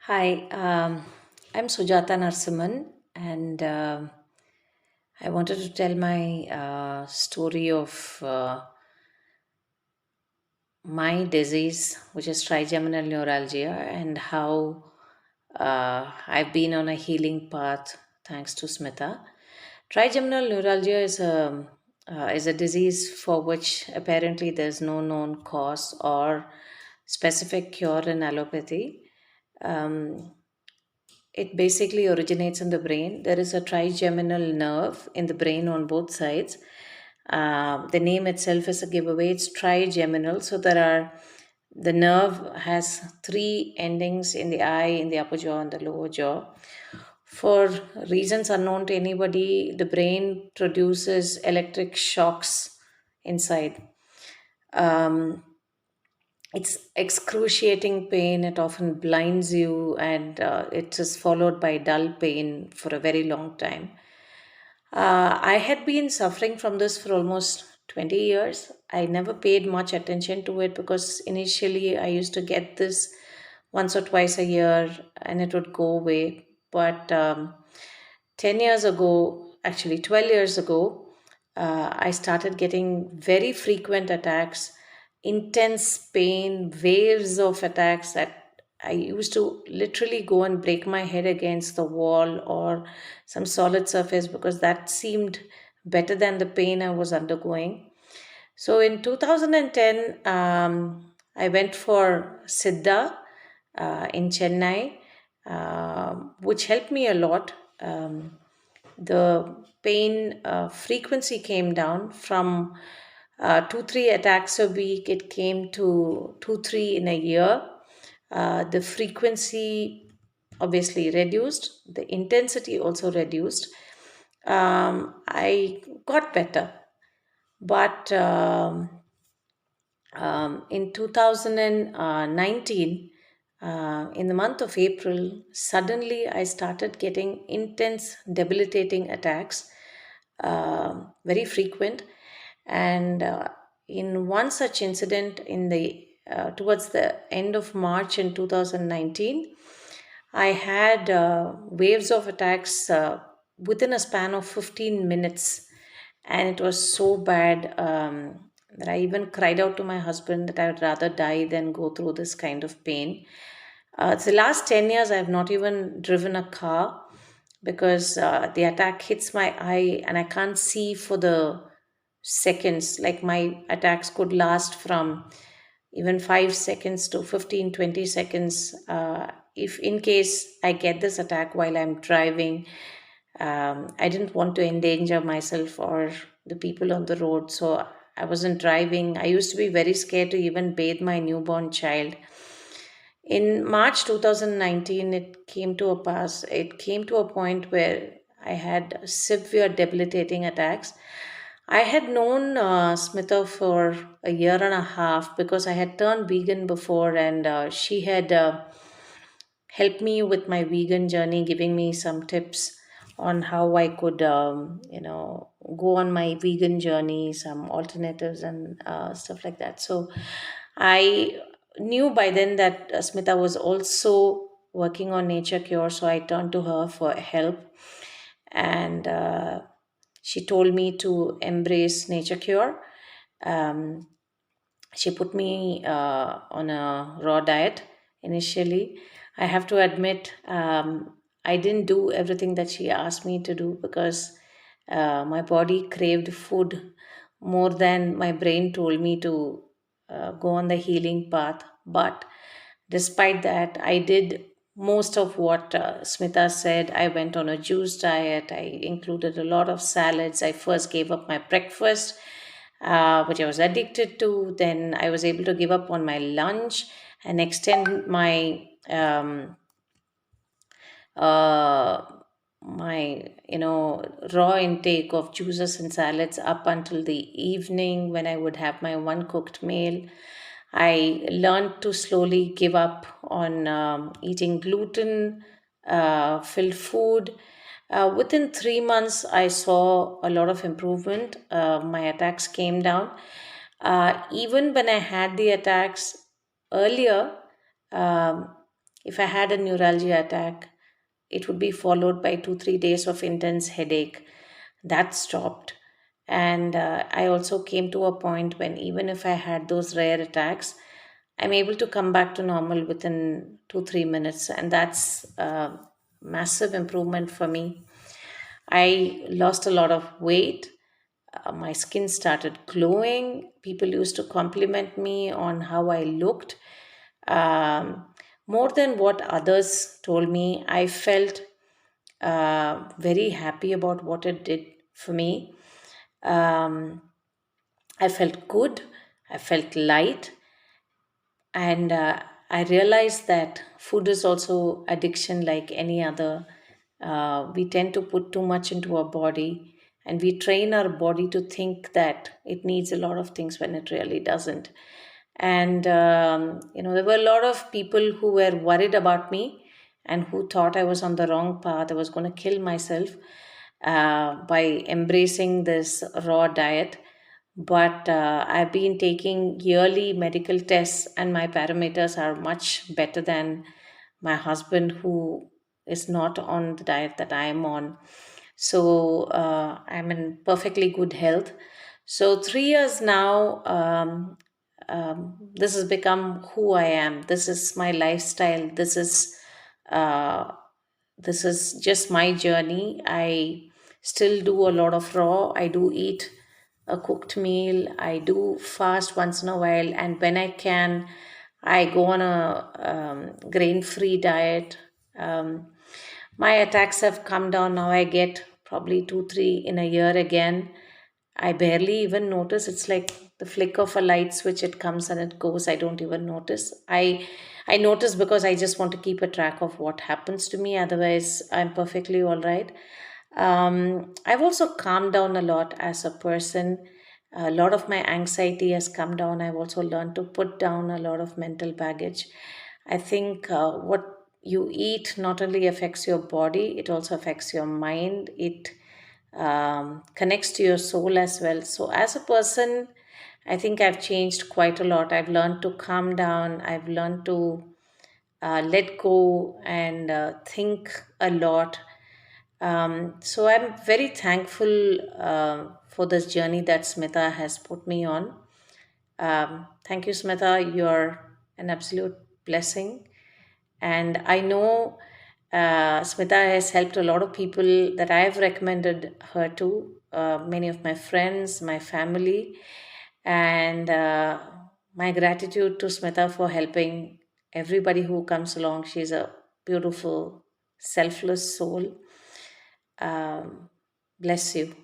Hi, I'm Sujatha and I wanted to tell my story of my disease, which is trigeminal neuralgia, and how I've been on a healing path thanks to Smitha. Trigeminal neuralgia is a disease for which apparently there's no known cause or specific cure in allopathy. Um, It basically originates in the brain. There is a trigeminal nerve in the brain on both sides. The name itself is a giveaway. It's trigeminal. So the nerve has three endings in the eye, in the upper jaw, and the lower jaw. For reasons unknown to anybody, the brain produces electric shocks inside. Um, it's excruciating pain. It often blinds you, and it is followed by dull pain for a very long time. I had been suffering from this for almost 20 years. I never paid much attention to it because initially I used to get this once or twice a year and it would go away. But 10 years ago, actually 12 years ago, I started getting very frequent attacks, intense pain, waves of attacks that I used to literally go and break my head against the wall or some solid surface because that seemed better than the pain I was undergoing. So in 2010, I went for Siddha in Chennai, which helped me a lot. The pain frequency came down from 2 3 attacks a week. It came to 2 3 in a year. The frequency obviously reduced, the intensity also reduced. I got better, but in 2019, in the month of April, suddenly I started getting intense, debilitating attacks, very frequent. And in one such incident, in the towards the end of March in 2019, I had waves of attacks within a span of 15 minutes, and it was so bad that I even cried out to my husband that I would rather die than go through this kind of pain. It's the last 10 years I've not even driven a car because the attack hits my eye and I can't see for the seconds. Like my attacks could last from even 5 seconds to 15, 20 seconds. If in case I get this attack while I'm driving, I didn't want to endanger myself or the people on the road, so I wasn't driving. I used to be very scared to even bathe my newborn child. In March 2019, it came to a point where I had severe debilitating attacks. I had known Smitha for a year and a half because I had turned vegan before, and she had helped me with my vegan journey, giving me some tips on how I could, go on my vegan journey, some alternatives and stuff like that. So I knew by then that Smita was also working on nature cure, so I turned to her for help, and she told me to embrace nature cure. Um, she put me on a raw diet initially. I have to admit, I didn't do everything that she asked me to do because my body craved food more than my brain told me to go on the healing path. But despite that, I did most of what Smita said. I went on a juice diet. I included a lot of salads. I first gave up my breakfast, which I was addicted to. Then I was able to give up on my lunch and extend uh, my raw intake of juices and salads up until the evening when I would have my one cooked meal. I learned to slowly give up on eating gluten filled food. Within 3 months, I saw a lot of improvement. My attacks came down. Even when I had the attacks earlier, um, If I had a neuralgia attack, it would be followed by 2 3 days of intense headache. That stopped. And I also came to a point when, even if I had those rare attacks, I'm able to come back to normal within 2 3 minutes. And that's a massive improvement for me. I lost a lot of weight. My skin started glowing. People used to compliment me on how I looked. Um, More than what others told me, I felt very happy about what it did for me. Um, I felt good, I felt light, and I realized that food is also addiction like any other. We tend to put too much into our body, and we train our body to think that it needs a lot of things when it really doesn't. And there were a lot of people who were worried about me and who thought I was on the wrong path. I was going to kill myself by embracing this raw diet. But I've been taking yearly medical tests, and my parameters are much better than my husband, who is not on the diet that I am on. So I'm in perfectly good health. So 3 years now, this has become who I am. This is my lifestyle. Uh, this is just my journey. I still do a lot of raw. I do eat a cooked meal. I do fast once in a while, and when I can, I go on a grain-free diet. Um, my attacks have come down now. I get probably 2 3 in a year again. I barely even notice. It's like the flick of a light switch. It comes and it goes. I don't even notice. I notice because I just want to keep a track of what happens to me. Otherwise, I'm perfectly all right. I've also calmed down a lot as a person. A lot of my anxiety has come down. I've also learned to put down a lot of mental baggage. I think what you eat not only affects your body, it also affects your mind. It connects to your soul as well. So, as a person, I think I've changed quite a lot. I've learned to calm down, I've learned to let go and think a lot. So, I'm very thankful for this journey that Smita has put me on. Thank you, Smita. You're an absolute blessing. And I know Smita has helped a lot of people that I have recommended her to, many of my friends, my family. And my gratitude to Smita for helping everybody who comes along. She's a beautiful, selfless soul. Um, Bless you.